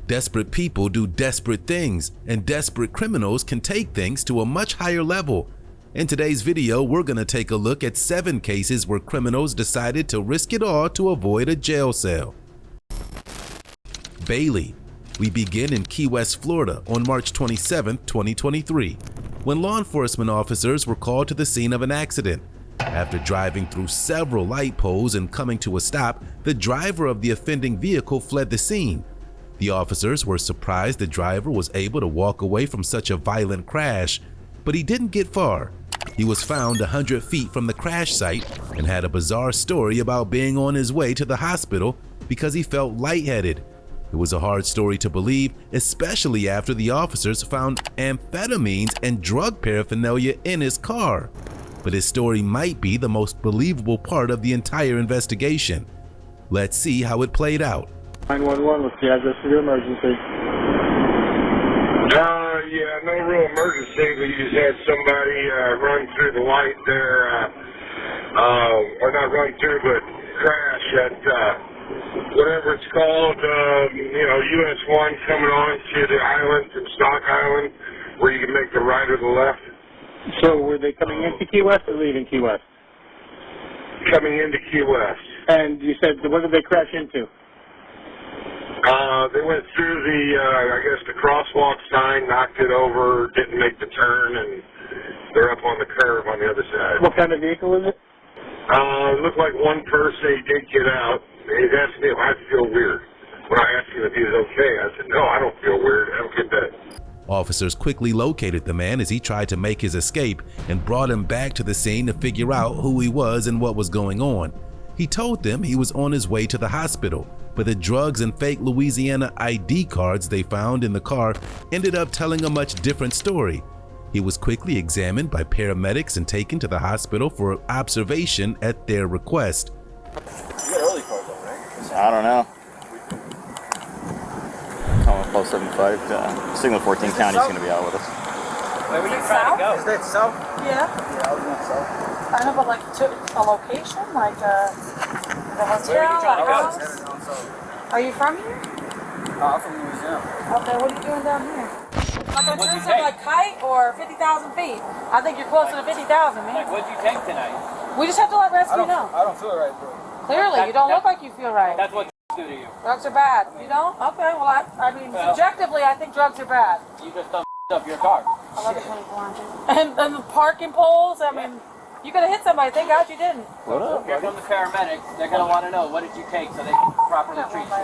Desperate people do desperate things, and desperate criminals can take things to a much higher level. In today's video, we're going to take a look at 7 cases where criminals decided to risk it all to avoid a jail cell. Bailey. We begin in Key West, Florida on March 27, 2023, when law enforcement officers were called to the scene of an accident. After driving through several light poles and coming to a stop, the driver of the offending vehicle fled the scene. The officers were surprised the driver was able to walk away from such a violent crash, but he didn't get far. He was found 100 feet from the crash site and had a bizarre story about being on his way to the hospital because he felt lightheaded. It was a hard story to believe, especially after the officers found amphetamines and drug paraphernalia in his car. But his story might be the most believable part of the entire investigation. Let's see how it played out. 911, what's the address of your emergency? Yeah, no real emergency. We just had somebody run through the light there, or not run through, but crash at whatever it's called, US 1 coming on to the island from Stock Island, where you can make the right or the left. So were they coming into Key West or leaving Key West? Coming into Key West. And you said, what did they crash into? They went through the crosswalk sign, knocked it over, didn't make the turn, and they're up on the curb on the other side. What kind of vehicle is it? It looked like one person. He did get out. He asked me if I feel weird. When I asked him if he was okay, I said, no, I don't feel weird. Have a good day. Officers quickly located the man as he tried to make his escape and brought him back to the scene to figure out who he was and what was going on. He told them he was on his way to the hospital, but the drugs and fake Louisiana ID cards they found in the car ended up telling a much different story. He was quickly examined by paramedics and taken to the hospital for observation at their request. You got early cars though, right? I don't know. Calling 1275. Signal 14 County is going to be out with us. Where were you trying to go? Is that south? Yeah. Yeah, I was going south. I know, but like to a location, like a hotel, Where are you trying a to go? house. Headed down south. Are you from here? I'm from Louisiana. Okay, what are you doing down here? Like a What'd you cruise take? like kite or 50,000 feet? I think you're closer to 50,000, man. Like, what'd you take tonight? We just have to let rescue know. I don't feel right, bro. Clearly, you don't look like you feel right. That's what do to you. Drugs are bad. You don't? Okay, well, I mean, Well. subjectively, I think drugs are bad. You just done up your car. 11:24. And the parking poles, I mean, you could have hit somebody. Thank God you didn't. What up, Here come the paramedics. They're going to want to know what did you take so they can properly treat you.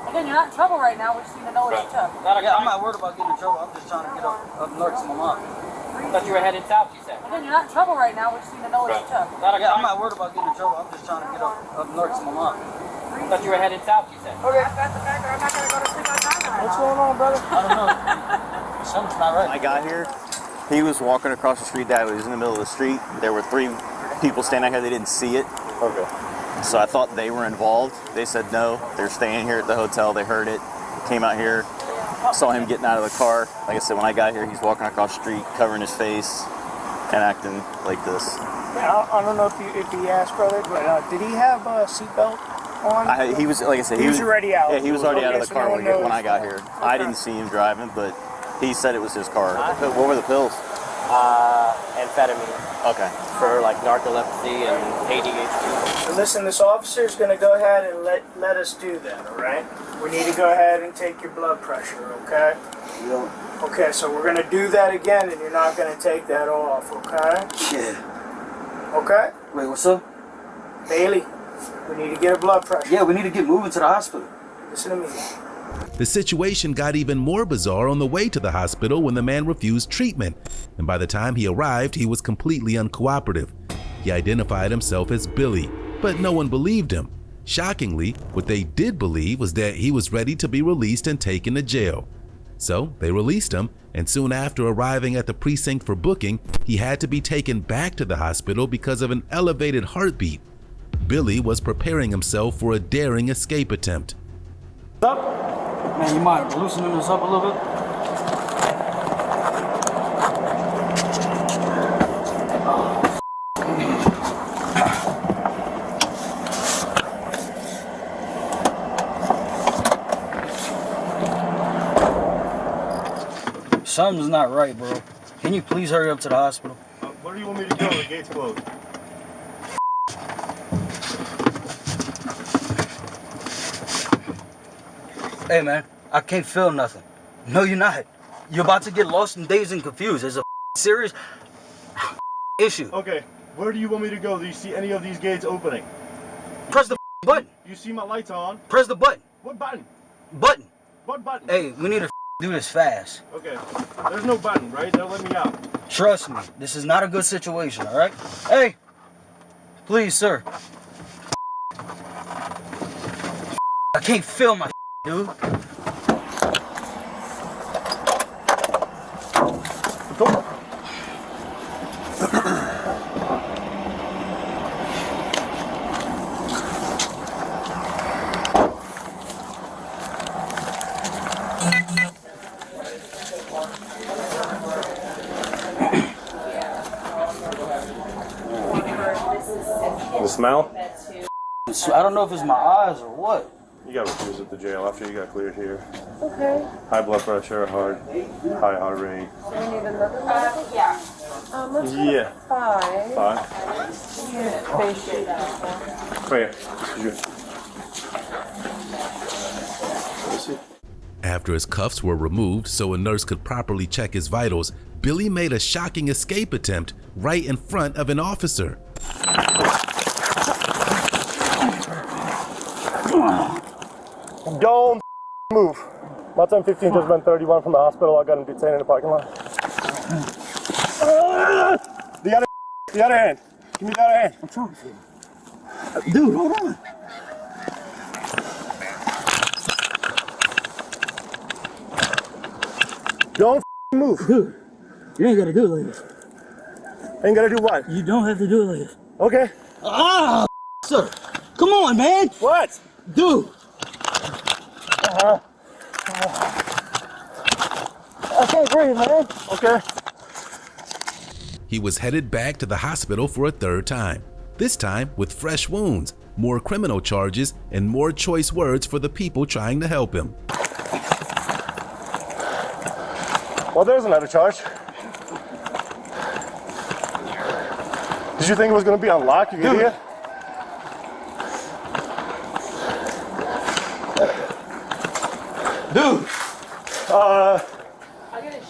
Again, you're not in trouble right now. We just need to know what you took. I'm not worried about getting in trouble. I'm just trying to get up north to my mom. I thought you were headed south, you said. Again, you're not in trouble right now. We just need to know what you took. I'm not worried about getting in trouble. I'm just trying to get up north to my mom. I thought you were headed south, you said. Okay. That's the fact that I'm not going to go to sleep on time tonight. What's going on, brother? I don't know. Something's not right. I got here. He was walking across the street. Dad was in the middle of the street. There were 3 people standing out here. They didn't see it. Okay. So I thought they were involved. They said no. They're staying here at the hotel. They heard it. Came out here. Saw him getting out of the car. Like I said, when I got here, he's walking across the street, covering his face, and acting like this. I don't know if he asked, brother, but did he have a seatbelt on? He was, like I said, he was already out. Yeah, he was already out of the so car no when, one when I got knows. here. I didn't see him driving, but he said it was his car. What were the pills? Amphetamine Okay. for like narcolepsy and ADHD. So listen, this officer is going to go ahead and let us do that, all right? We need to go ahead and take your blood pressure, okay? Yeah. Okay, so we're going to do that again, and you're not going to take that off, okay? Yeah. Okay? Wait, what's up? Bailey, we need to get a blood pressure. Yeah, we need to get moving to the hospital. Listen to me. The situation got even more bizarre on the way to the hospital when the man refused treatment, and by the time he arrived, he was completely uncooperative. He identified himself as Billy, but no one believed him. Shockingly, what they did believe was that he was ready to be released and taken to jail. So they released him, and soon after arriving at the precinct for booking, he had to be taken back to the hospital because of an elevated heartbeat. Billy was preparing himself for a daring escape attempt. Up. Man, you mind loosening this up a little bit? Something's not right, bro. Can you please hurry up to the hospital? Where do you want me to go? The gate's closed. Hey, man, I can't feel nothing. No, you're not. You're about to get lost and dazed and confused. There's a serious issue. Okay, where do you want me to go? Do you see any of these gates opening? Press the button. You see my lights on? Press the button. What button? Button. What button? Hey, we need to do this fast. Okay, there's no button, right? They'll let me out. Trust me, this is not a good situation, all right? Hey, please, sir. I can't feel my dude. The smell? I don't know if it's my eyes or what. You got refused at the jail after you got cleared here. Okay. High blood pressure, high heart rate. So we need another medical? Yeah. Let's go Yeah. 5. 5. Face shape. Right here. After his cuffs were removed so a nurse could properly check his vitals, Billy made a shocking escape attempt right in front of an officer. Don't move. My time 15 just been 31 from the hospital. I got him detained in the parking lot. The other hand. Give me the other hand. I'm trying to feel. Dude, hold on. Don't move. Dude, you ain't gotta do it like this. Ain't gotta do what? You don't have to do it like this. Okay. Ah, sir. Come on, man. What? Dude. I can't breathe, man. Okay. He was headed back to the hospital for a third time, this time with fresh wounds, more criminal charges, and more choice words for the people trying to help him. Well, there's another charge. Did you think it was going to be unlocked, you idiot? Dude.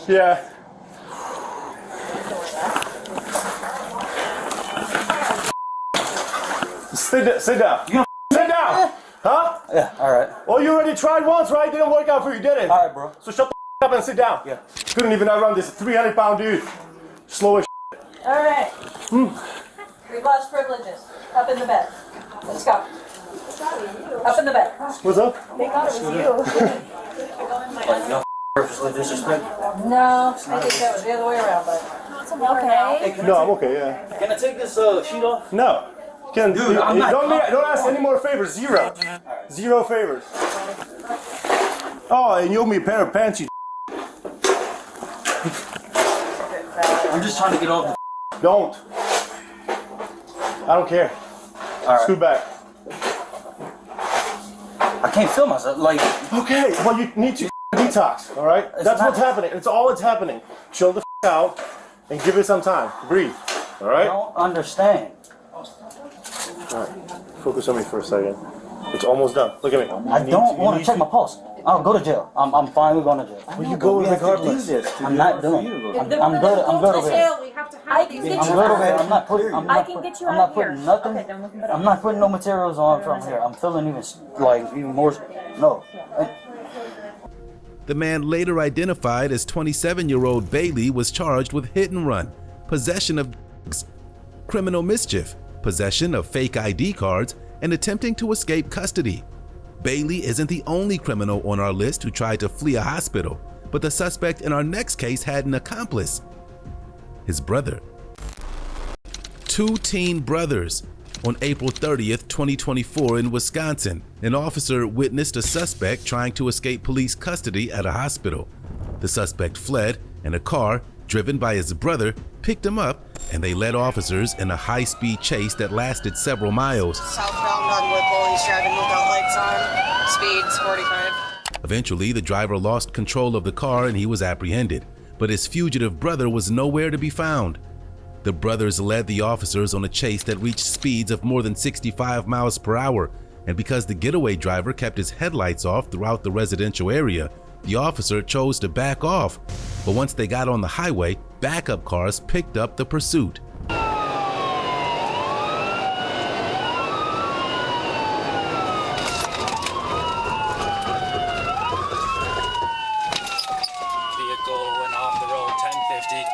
Yeah. Sit down. Sit down. Huh? Yeah, all right. Well, you already tried once, right? Didn't work out for you, did it? All right, bro. So shut the up and sit down. Yeah. Couldn't even outrun this 300-pound dude. Slow as All right. We've lost privileges. Up in the bed. Let's go. Up in the bed. What's up? Thank God it was you. Like, y'all purposely disrespect. No, I think that was the other way around, but Okay. No, I'm okay, yeah. Can I take this sheet off? No. Ken, Dude, I'm not- don't ask any more favors. Zero. Zero favors. Oh, and you owe me a pair of pants, you I'm just trying to get off. don't. I don't care. All right. Scoot back. I can't feel myself. Like, Okay, well, you need to detox, all right? That's what's happening. It's all that's happening. Chill the out and give it some time. Breathe, all I right? don't understand. All right. Focus on me for a second. It's almost done. Look at me. I don't want to check my pulse. I'll go to jail. I'm fine with going to jail. Well, you go regardless. I'm not doing it. I'm good. I'm good over here. We have to have I can get I'm you good over out. here. I'm not putting. I can get you I'm out not of here. putting nothing. Okay, then we can go I'm not putting no materials on from here. I'm feeling even more. No. The man later identified as 27-year-old Bailey was charged with hit and run, possession of drugs, criminal mischief, possession of fake ID cards, and attempting to escape custody. Bailey isn't the only criminal on our list who tried to flee a hospital, but the suspect in our next case had an accomplice: his brother. Two teen brothers, On April 30th, 2024 in Wisconsin, an officer witnessed a suspect trying to escape police custody at a hospital. The suspect fled, and a car, driven by his brother, picked him up, and they led officers in a high-speed chase that lasted several miles. Southbound on Whipple, he's driving without lights on, speeds 45. Eventually, the driver lost control of the car and he was apprehended, but his fugitive brother was nowhere to be found. The brothers led the officers on a chase that reached speeds of more than 65 miles per hour, and because the getaway driver kept his headlights off throughout the residential area, the officer chose to back off. But once they got on the highway, backup cars picked up the pursuit. Vehicle went off the road 1050.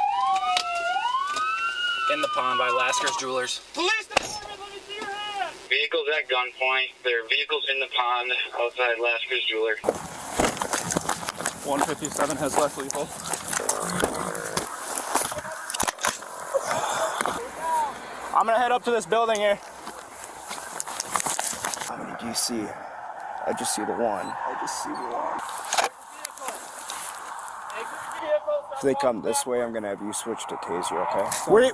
In the pond by Lasker's Jewelers. Police department, let me see your hand! Vehicles at gunpoint. There are vehicles in the pond outside Lasker's Jewelers. 157 has less lethal. I'm gonna head up to this building here. How many do you see? I just see the one. I just see the one. If they come this way, I'm gonna have you switch to taser, okay?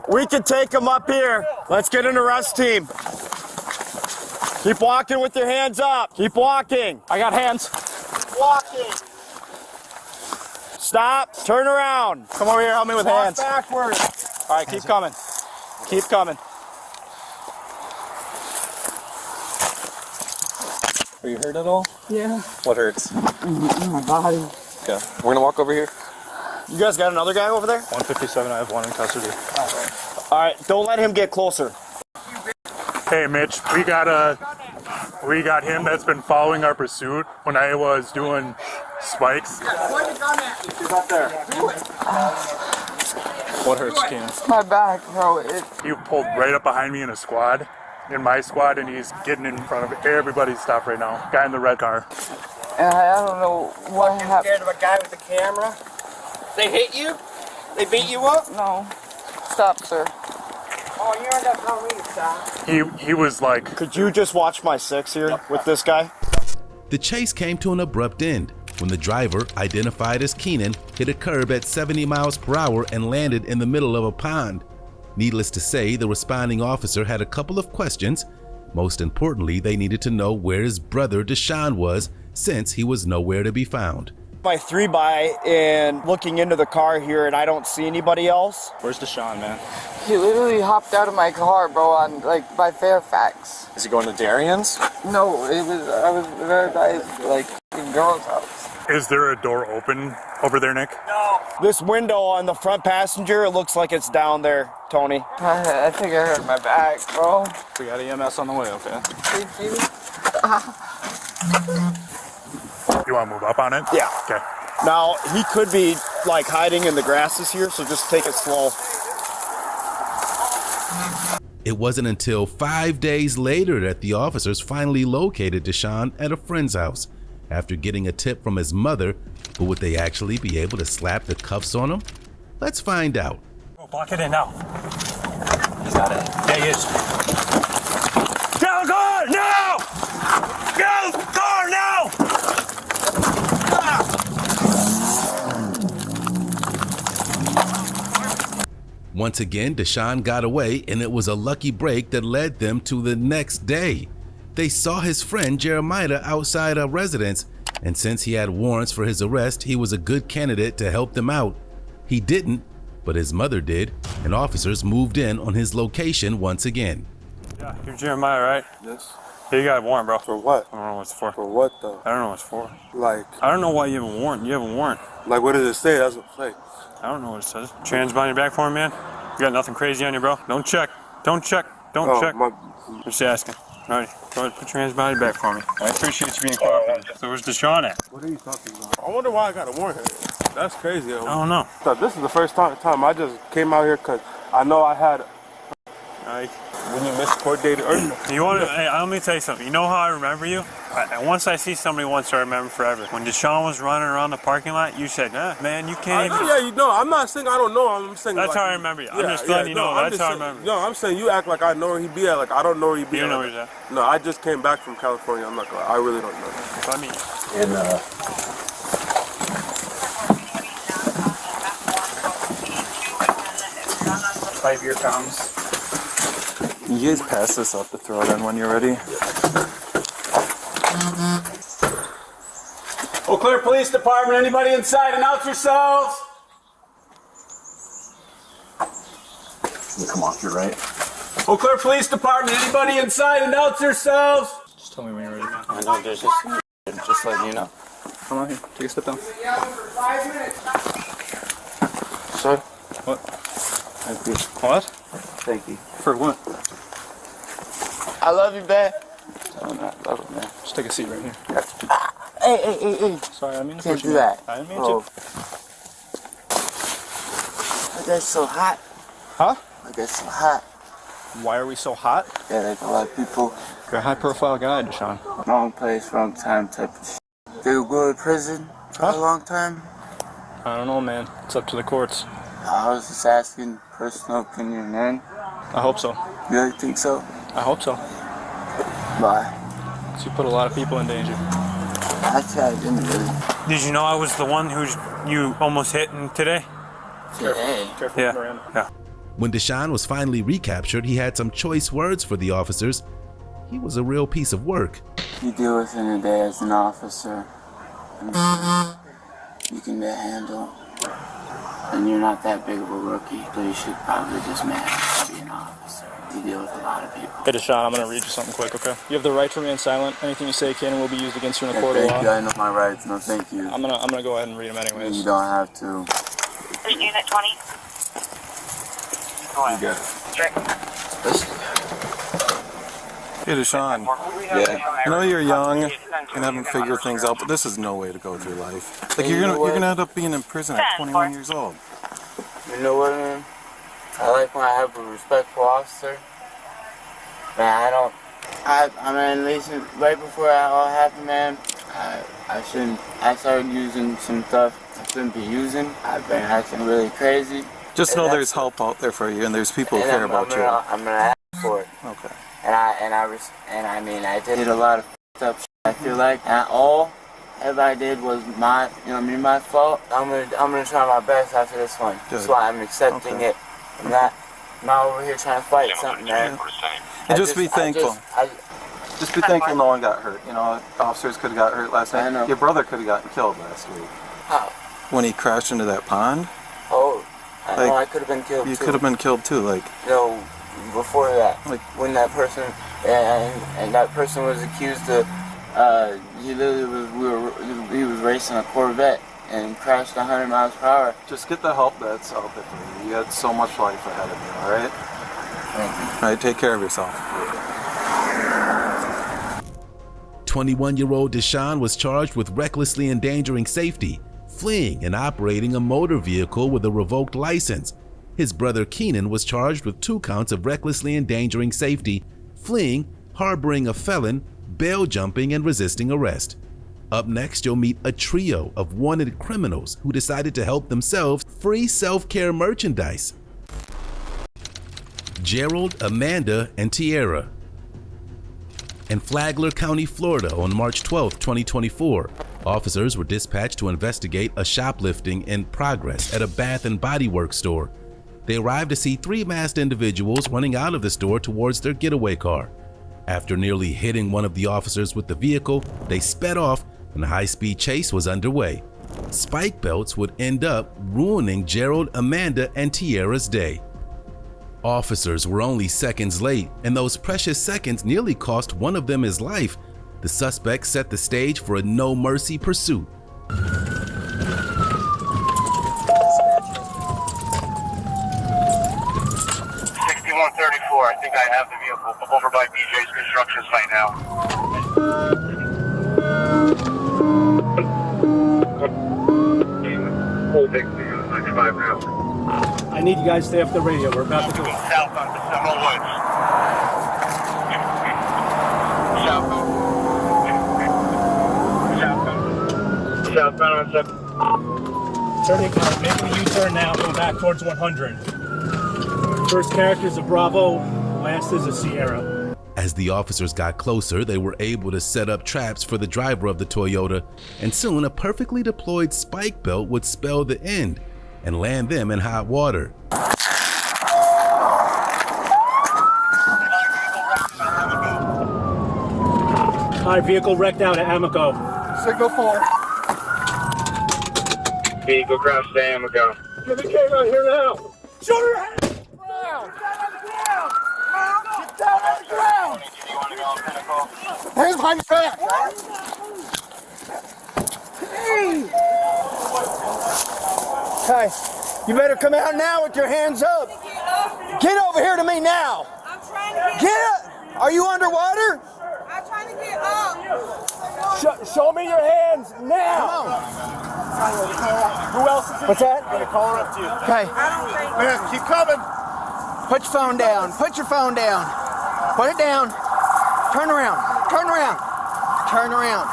We can take him up here. Let's get an arrest team. Keep walking with your hands up. Keep walking. I got hands. Walking. Stop. Turn around. Come over here, help me with hands. Backwards. All right, keep coming. Keep coming. Are you hurt at all? Yeah. What hurts? My body. Okay, we're gonna walk over here. You guys got another guy over there? 157, I have one in custody. All right, don't let him get closer. Hey Mitch, we got him that's been following our pursuit when I was doing spikes. He's up there. What hurts, Ken? My back, bro. He pulled right up behind me in my squad, and he's getting in front of everybody's stuff right now. Guy in the red car. And I don't know what happened. Scared of a guy with a camera? They hit you? They beat you up? No. Stop, sir. Oh, you ain't got to tell me to stop. He was like, could you just watch my 6 here with this guy? The chase came to an abrupt end when the driver, identified as Keenan, hit a curb at 70 miles per hour and landed in the middle of a pond. Needless to say, the responding officer had a couple of questions. Most importantly, they needed to know where his brother Deshaun was, since he was nowhere to be found. My 3x and looking into the car here, and I don't see anybody else. Where's Deshaun, man? He literally hopped out of my car, bro, on by Fairfax. Is he going to Darian's? No, I was there by his girl's house. is there a door open over there, Nick? No. This window on the front passenger, it looks like it's down there, Tony. I think I hurt my back, bro. We got EMS on the way, okay? You want to move up on it? Yeah. Okay. Now, he could be like hiding in the grasses here, so just take it slow. It wasn't until 5 days later that the officers finally located Deshaun at a friend's house after getting a tip from his mother. But would they actually be able to slap the cuffs on him? Let's find out. Block it in now. He's got it. Yeah, he is. Get out of the car now! Get out of the car now! Once again, Deshaun got away, and it was a lucky break that led them to the next day. They saw his friend Jeremiah outside a residence, and since he had warrants for his arrest, he was a good candidate to help them out. He didn't, but his mother did, and officers moved in on his location once again. Yeah, you're Jeremiah, right? Yes. Yeah, you got a warrant, bro. For what? I don't know what it's for. For what, though? I don't know what it's for. Like, I don't know why you have a warrant. You have a warrant. like, what does it say? That's what it says. I don't know what it says. Trans behind your back for him, man. You got nothing crazy on you, bro. Don't check. Don't check. Don't check. I'm just asking. All right, go ahead, put your hands behind your back for me. I appreciate you being cooperative. So where's Deshaun at? What are you talking about? I wonder why I got a warrant here. That's crazy. I don't know. So this is the first time I just came out here because I know I had. when you miscoordinated earlier. You want to? Hey, let me tell you something. You know how I remember you? And once I see somebody once, I remember forever. When Deshaun was running around the parking lot, you said, man, you can't even. Yeah, you know, I'm not saying I don't know. I'm saying that's like, how I remember you. I'm just letting you know. That's how I remember. No, I'm saying you act like I know where he be at. Like I don't know where he be you at. You know where he's at? No, I just came back from California. I'm not gonna. I really don't know. I mean. And 5-year pounds. Can you guys pass this up to throw it in when you're ready? Eau Claire Police Department, anybody inside, announce yourselves. You come off your right. Eau Claire Police Department, anybody inside, announce yourselves. Just tell me when you're ready. I know there's just letting you know. Come on here. Take a step down. Sir? What? Thank you. What? Thank you. For what? I love you, man. Tell him that. Love him, man. Just take a seat right here. Hey. Sorry, I mean to Can't push do you. that. I didn't mean Oh. to. That's so hot. Huh? Like that's so hot. Why are we so hot? Yeah, like a lot of people. You're a high-profile guy, Deshaun. Wrong place, wrong time type of shit. They will go to prison for a long time. I don't know, man. It's up to the courts. I was just asking personal opinion, man. I hope so. You really think so? I hope so. Why? So you put a lot of people in danger. Actually, I didn't really. Did you know I was the one who you almost hit today? Today? Careful, Yeah. Miranda. Yeah. When Deshaun was finally recaptured, he had some choice words for the officers. He was a real piece of work. You deal with it in a day as an officer. You can handle. And you're not that big of a rookie, so you should probably just manage to be an officer. You deal with a lot of people. Hey, Deshaun, I'm going to read you something quick, okay? You have the right to remain silent. Anything you say can and will be used against you in a court of Thank you. law. I know my rights. No, thank you. I'm gonna go ahead and read them anyways. You don't have to. Unit 20. You got it. Hey, Deshaun. Yeah. I know you're young and haven't figured things out, but this is no way to go through life. Like you're gonna end up being in prison at 21 years old. You know what, man? I like when I have a respectful officer. Man, I mean, at least right before it all happened, man, I started using some stuff I shouldn't be using. I've been acting really crazy. Just know there's help out there for you, and there's people who care about you. I'm gonna ask for it. Okay. And I mean, I did a lot of up shit, I feel like, and all I did was my fault. I'm gonna try my best after this one. That's why I'm accepting it. I'm not over here trying to fight something, man. And just be thankful. Just be thankful no one got hurt. You know, officers could have got hurt last night. I know. Your brother could have gotten killed last week. How? When he crashed into that pond. Oh, I know I could have been killed too. You could have been killed too, like. You know, before that, like when that person and that person was accused of, he was racing a Corvette and crashed 100 miles per hour. Just get the help that's out there for you. You had so much life ahead of you, all right? Thank you. All right, take care of yourself. 21-year-old Deshaun was charged with recklessly endangering safety, fleeing and operating a motor vehicle with a revoked license. His brother Keenan was charged with 2 counts of recklessly endangering safety, fleeing, harboring a felon, bail jumping, and resisting arrest. Up next, you'll meet a trio of wanted criminals who decided to help themselves free self-care merchandise. Gerald, Amanda, and Tierra. In Flagler County, Florida on March 12, 2024, officers were dispatched to investigate a shoplifting in progress at a Bath & Body Works store. They arrived to see 3 masked individuals running out of the store towards their getaway car. After nearly hitting one of the officers with the vehicle, they sped off and a high-speed chase was underway. Spike belts would end up ruining Gerald, Amanda, and Tierra's day. Officers were only seconds late, and those precious seconds nearly cost one of them his life. The suspects set the stage for a no-mercy pursuit. 6134, I think I have the vehicle over by BJ's Construction site now. Old Big 95 now. I need you guys to stay off the radio. We're about to go south on Seminole Woods. Southbound on 7. Turning, making a U-turn now, going back towards 100. First character is a Bravo, last is a Sierra. As the officers got closer, they were able to set up traps for the driver of the Toyota, and soon a perfectly deployed spike belt would spell the end and land them in hot water. Our vehicle wrecked out at Amoco. Signal 4. Vehicle crash to Amoco. Get the K right here now. Show your hand! Get down on the ground! Hands behind your back! Hey, you better come out now with your hands up. Get over here to me now. I'm trying to Get up. Are you underwater? I'm trying to get up. Show me your hands now! Come on. Who else is in? What's that? I'm gonna call her up to you. Okay. Man, keep coming. Put your phone down. Put your phone down. Put it down. Turn around. Turn around. Turn around.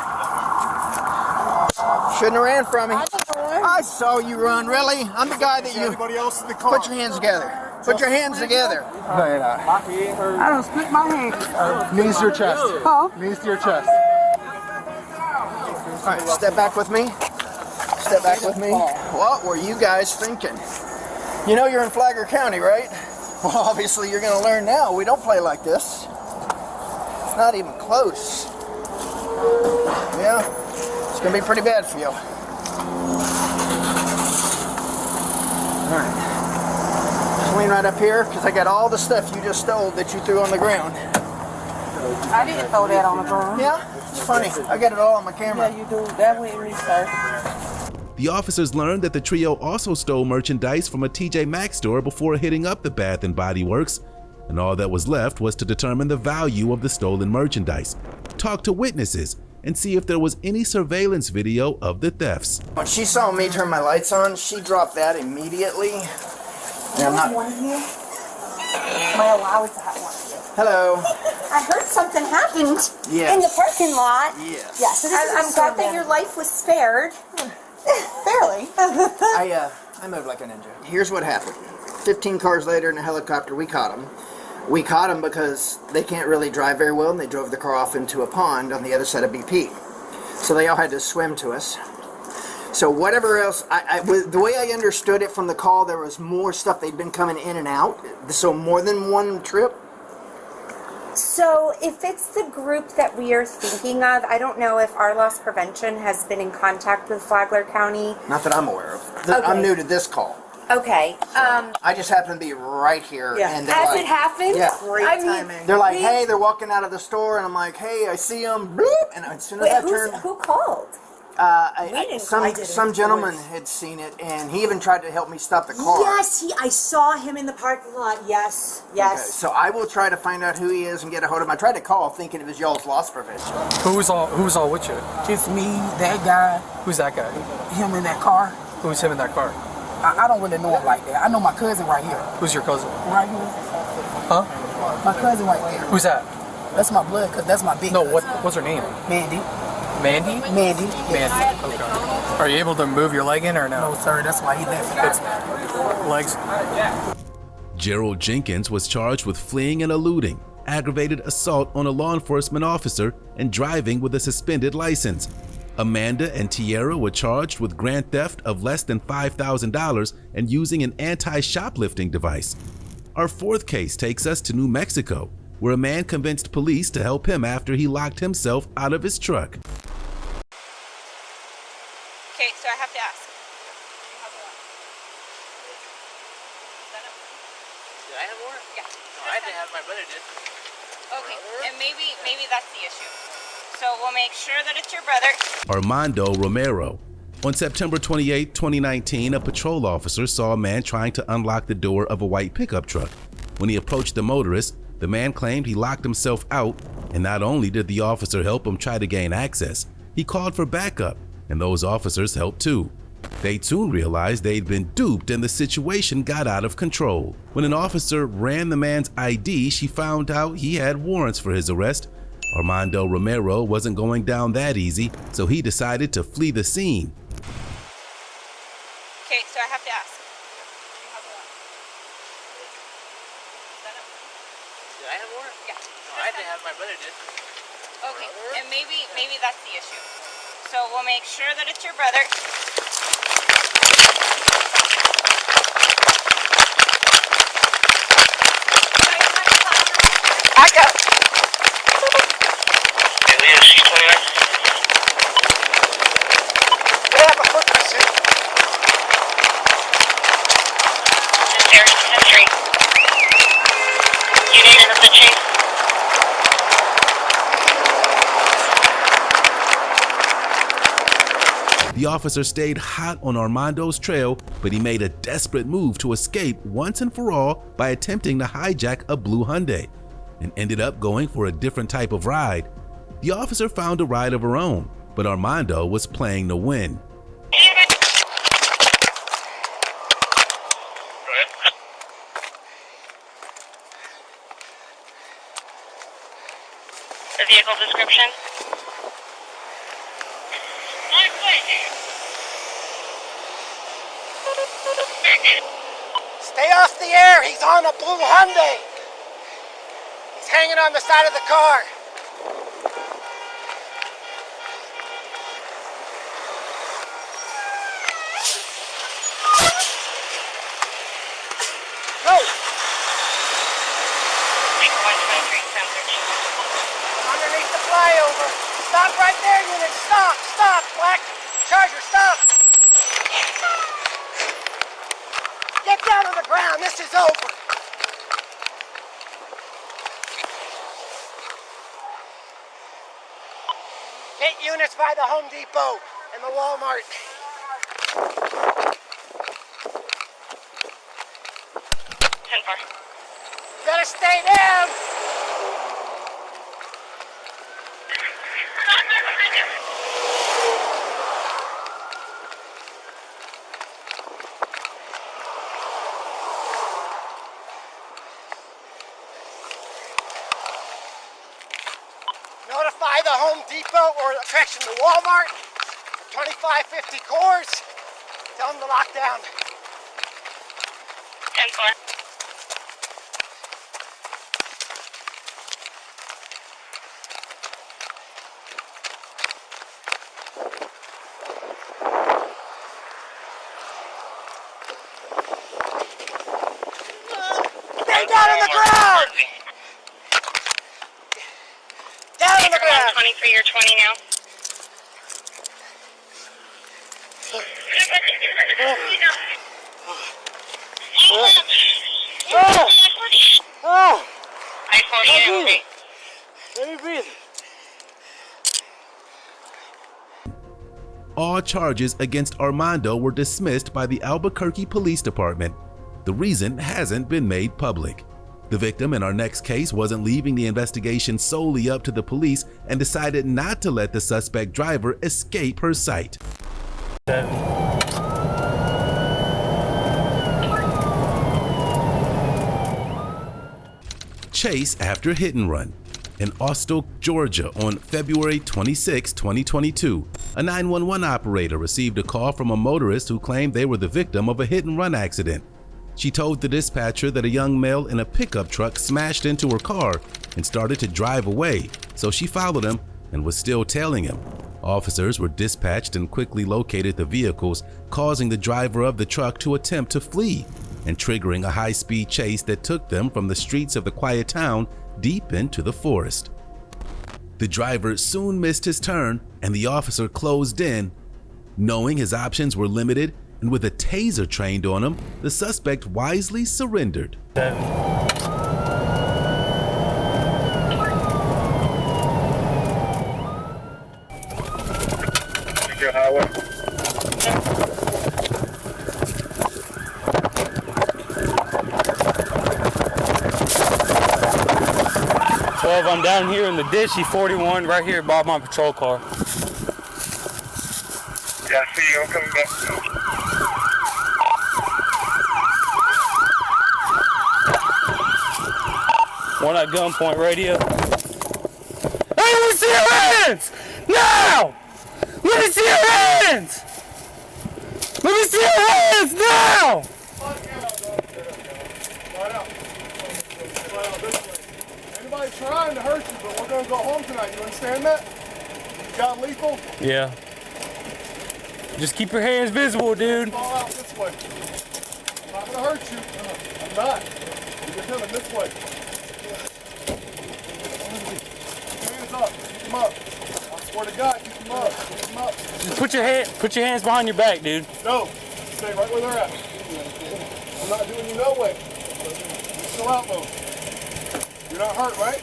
Shouldn't have ran from me. I saw you run. Really? I'm the guy that you. Anybody else in the car? Put your hands together. Put your hands together. I don't split my hand. Knees to your chest. Huh? Knees to your chest. All right, step back with me. Step back with me. What were you guys thinking? You know you're in Flagler County, right? Well, obviously you're going to learn now. We don't play like this. It's not even close. Yeah, it's going to be pretty bad for you. All right. Just lean right up here, because I got all the stuff you just stole that you threw on the ground. I didn't throw that on the ground. Yeah? It's funny. I got it all on my camera. Yeah, you do. That with me, sir. The officers learned that the trio also stole merchandise from a TJ Maxx store before hitting up the Bath & Body Works, and all that was left was to determine the value of the stolen merchandise, talk to witnesses, and see if there was any surveillance video of the thefts. When she saw me turn my lights on, she dropped that immediately. And I'm not... One here. Am I allowed to have one? Hello. I heard something happened Yes. in the parking lot. Yes. Yes. I'm glad that your life was spared. Barely. I moved like a ninja. Here's what happened. 15 cars later in a helicopter, we caught them. We caught them because they can't really drive very well, and they drove the car off into a pond on the other side of BP. So they all had to swim to us. So whatever else, the way I understood it from the call, there was more stuff. They'd been coming in and out. So more than one trip. So if it's the group that we are thinking of, I don't know if our loss prevention has been in contact with Flagler County. Not that I'm aware of. Okay. I'm new to this call. Okay. I just happen to be right here. Yeah. And As like, it happened, yeah. great timing. They're like, hey, they're walking out of the store, and I'm like, hey, I see them. Bloop, and as soon as I turn, who called? some gentleman had seen it, and he even tried to help me stop the car. Yes, I saw him in the parking lot. Yes, yes. Okay, so I will try to find out who he is and get a hold of him. I tried to call thinking it was y'all's loss prevention. Who's all with you? It's me, that guy. Who's that guy? Him in that car. Who's him in that car? I don't really know him like that. I know my cousin right here. Who's your cousin? Right here. Huh? My cousin right there. Who's that? That's my blood cousin. That's my big cousin. What's her name? Mandy. Mandy? Mandy. Mandy. Okay. Are you able to move your leg in or no? No, sir. That's why he left. Legs? Gerald Jenkins was charged with fleeing and eluding, aggravated assault on a law enforcement officer, and driving with a suspended license. Amanda and Tierra were charged with grand theft of less than $5,000 and using an anti-shoplifting device. Our fourth case takes us to New Mexico, where a man convinced police to help him after he locked himself out of his truck. Okay, so I have to ask. Did I have more? Yeah. No, I didn't have. My brother did. Okay, and maybe that's the issue. So we'll make sure that it's your brother. Armando Romero. On September 28, 2019, a patrol officer saw a man trying to unlock the door of a white pickup truck. When he approached the motorist, the man claimed he locked himself out, and not only did the officer help him try to gain access, he called for backup, and those officers helped too. They soon realized they'd been duped and the situation got out of control. When an officer ran the man's ID, she found out he had warrants for his arrest, Armando Romero wasn't going down that easy, so he decided to flee the scene. Okay, so I have to ask. Do I have more? Yeah. No, I didn't have. My brother did. Okay, and maybe that's the issue. So we'll make sure that it's your brother. I go. Hey, Leah, she's 29. They have a foot pursuit. There's 10-3. You need innocent chase? The officer stayed hot on Armando's trail, but he made a desperate move to escape once and for all by attempting to hijack a blue Hyundai, and ended up going for a different type of ride. The officer found a ride of her own, but Armando was playing to win. The vehicle description? Stay off the air. He's on a blue Hyundai. He's hanging on the side of the car. Go. Underneath the flyover. Stop right there, unit. Stop. Stop. Black Charger, stop. Get down on the ground. This is over. Get units by the Home Depot and the Walmart. You better stay down. Notify the Home Depot or correction, the Walmart. 2550 cores. Tell them to lock down. 10-4. Stay down on the ground! Down on the ground! 23 or 20 now. I-40 Let me breathe. All charges against Armando were dismissed by the Albuquerque Police Department. The reason hasn't been made public. The victim in our next case wasn't leaving the investigation solely up to the police and decided not to let the suspect driver escape her sight. Chase after hit and run. In Austell, Georgia on February 26, 2022, a 911 operator received a call from a motorist who claimed they were the victim of a hit and run accident. She told the dispatcher that a young male in a pickup truck smashed into her car and started to drive away, so she followed him and was still tailing him. Officers were dispatched and quickly located the vehicles, causing the driver of the truck to attempt to flee and triggering a high-speed chase that took them from the streets of the quiet town deep into the forest. The driver soon missed his turn and the officer closed in. Knowing his options were limited and with a taser trained on him, the suspect wisely surrendered. Highway. 12, I'm down here in the ditch. He's 41 right here by my patrol car. Yeah, I see you. I'm coming back. One at gunpoint radio. Ah! hands! Now! Let me see your hands! Let me see your hands now! Anybody's trying to hurt you, but we're going to go home tonight. You understand that? You got lethal? Yeah. Just keep your hands visible, dude. Fall out this way. I'm not going to hurt you. I'm not. You're coming this way. Hands up. Keep them up. I swear to God, keep them up. Keep them up. Just put your hands behind your back, dude. No. Stay right where they're at. I'm not doing you no way. You're still out mode. You're not hurt, right?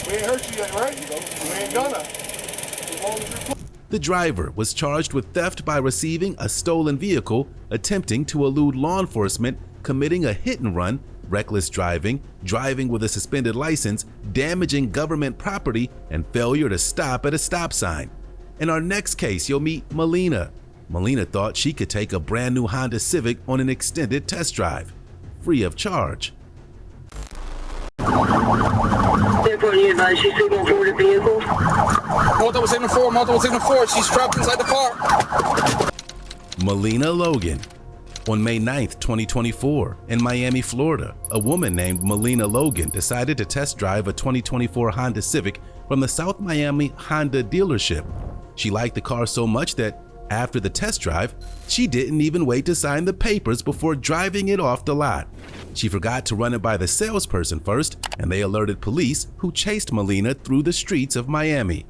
We ain't hurt you yet, right? We ain't gonna. As long as you're... The driver was charged with theft by receiving a stolen vehicle, attempting to elude law enforcement, committing a hit and run, reckless driving, driving with a suspended license, damaging government property, and failure to stop at a stop sign. In our next case, you'll meet Melina. Melina thought she could take a brand new Honda Civic on an extended test drive, free of charge. Therefore, you advise she's signal forward the vehicle. Multiple signal forward. She's trapped inside the car. Melina Logan. On May 9th, 2024, in Miami, Florida, a woman named Melina Logan decided to test drive a 2024 Honda Civic from the South Miami Honda dealership. She liked the car so much that after the test drive, she didn't even wait to sign the papers before driving it off the lot. She forgot to run it by the salesperson first, and they alerted police, who chased Melina through the streets of Miami.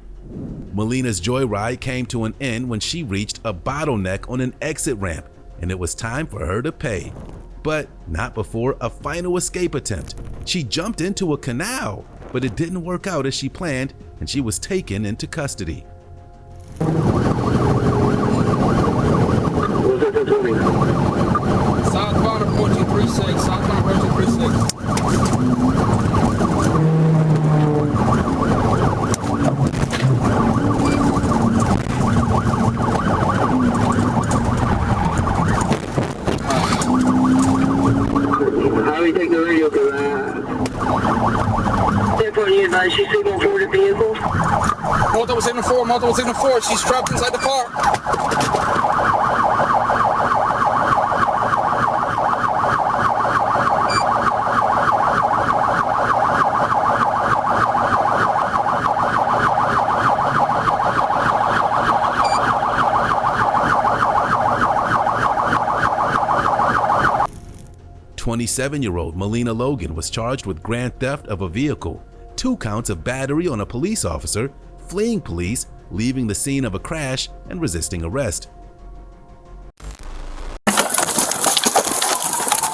Melina's joyride came to an end when she reached a bottleneck on an exit ramp, and it was time for her to pay. But not before a final escape attempt. She jumped into a canal, but it didn't work out as she planned, and she was taken into custody. Southbound approaching 36. Southbound approaching 36. How do you take the radio for that? Therefore, you advise she's signal forward the vehicle. Multiple signal forward. She's trapped inside the car. Twenty-seven-year-old Melina Logan was charged with grand theft of a vehicle, 2 counts of battery on a police officer, fleeing police, leaving the scene of a crash, and resisting arrest.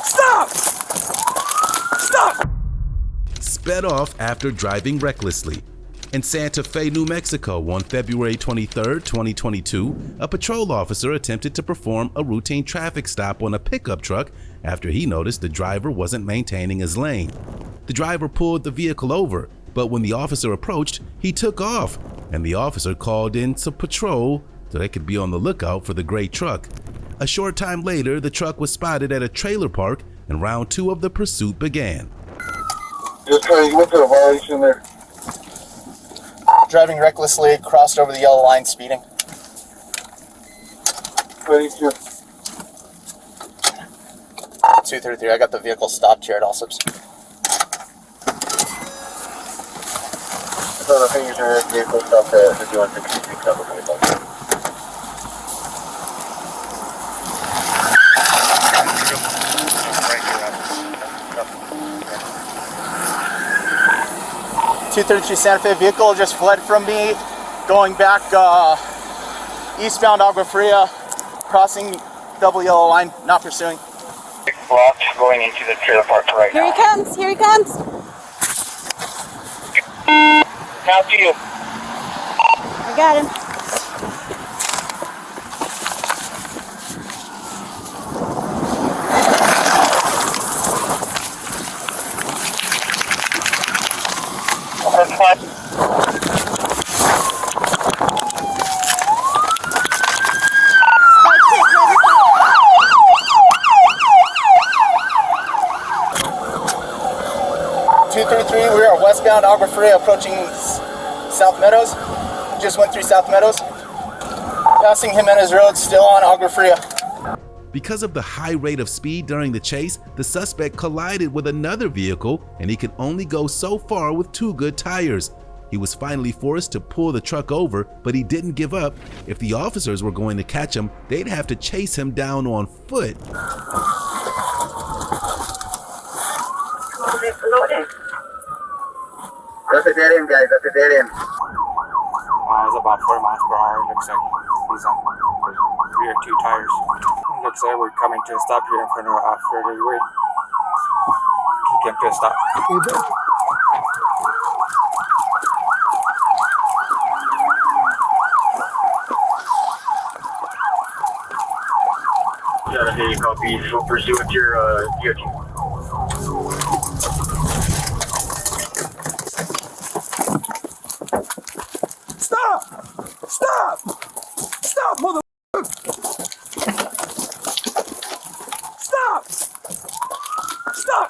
Stop! Stop! Sped off after driving recklessly. In Santa Fe, New Mexico, on February 23, 2022, a patrol officer attempted to perform a routine traffic stop on a pickup truck after he noticed the driver wasn't maintaining his lane. The driver pulled the vehicle over, but when the officer approached, he took off, and the officer called in some patrol so they could be on the lookout for the gray truck. A short time later, the truck was spotted at a trailer park, and round 2 of the pursuit began. Just trying to get to the violation there. Driving recklessly, crossed over the yellow line, speeding. 22. 233, I got the vehicle stopped here at Allsup's. So the thing is your vehicle stopped at 5163 Cover 25. .233 Santa Fe vehicle just fled from me, going back eastbound Agua Fria, crossing double yellow line, not pursuing. Block going into the trailer park right Here now. he comes, here he comes. Now to you. I got him. We are westbound Agua Fria approaching South Meadows. just went through South Meadows. Passing Jimenez Road, still on Agua Fria. Because of the high rate of speed during the chase, the suspect collided with another vehicle and he could only go so far with 2 good tires. He was finally forced to pull the truck over, but he didn't give up. If the officers were going to catch him, they'd have to chase him down on foot. That's a dead end, guys. That's a dead end. It's about 40 miles per hour. Looks like he's on rear 2 tires. Looks like we're coming to a stop here in front of Frederick Way. He came to a stop. Got a vehicle, please. We'll pursue with your DOT. Stop! Stop! Stop, motherfucker! Stop! Stop!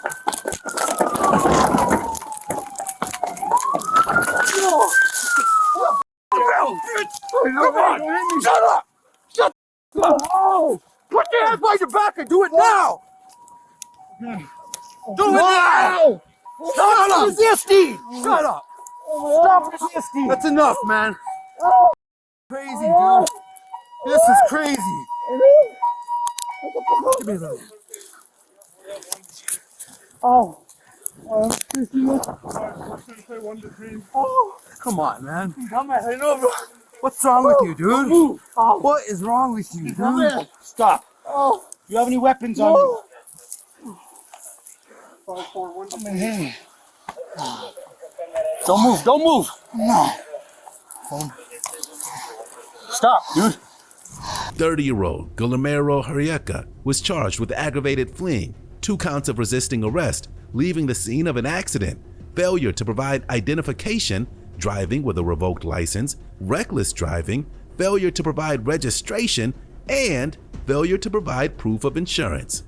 Come on! Shut up! Shut up! Put your hands behind your back and do it now! Do it now! Stop resisting! Shut up! Stop resisting! That's enough, man. Crazy, dude. This is crazy. Give me that. Oh. Come on, man. What's wrong with you, dude? What is wrong with you, dude? Stop. Do you have any weapons on you? I'm in here. Don't move, don't move. No. Stop, dude. 30-year-old Guillermo Hurrieta was charged with aggravated fleeing, 2 counts of resisting arrest, leaving the scene of an accident, failure to provide identification, driving with a revoked license, reckless driving, failure to provide registration, and failure to provide proof of insurance.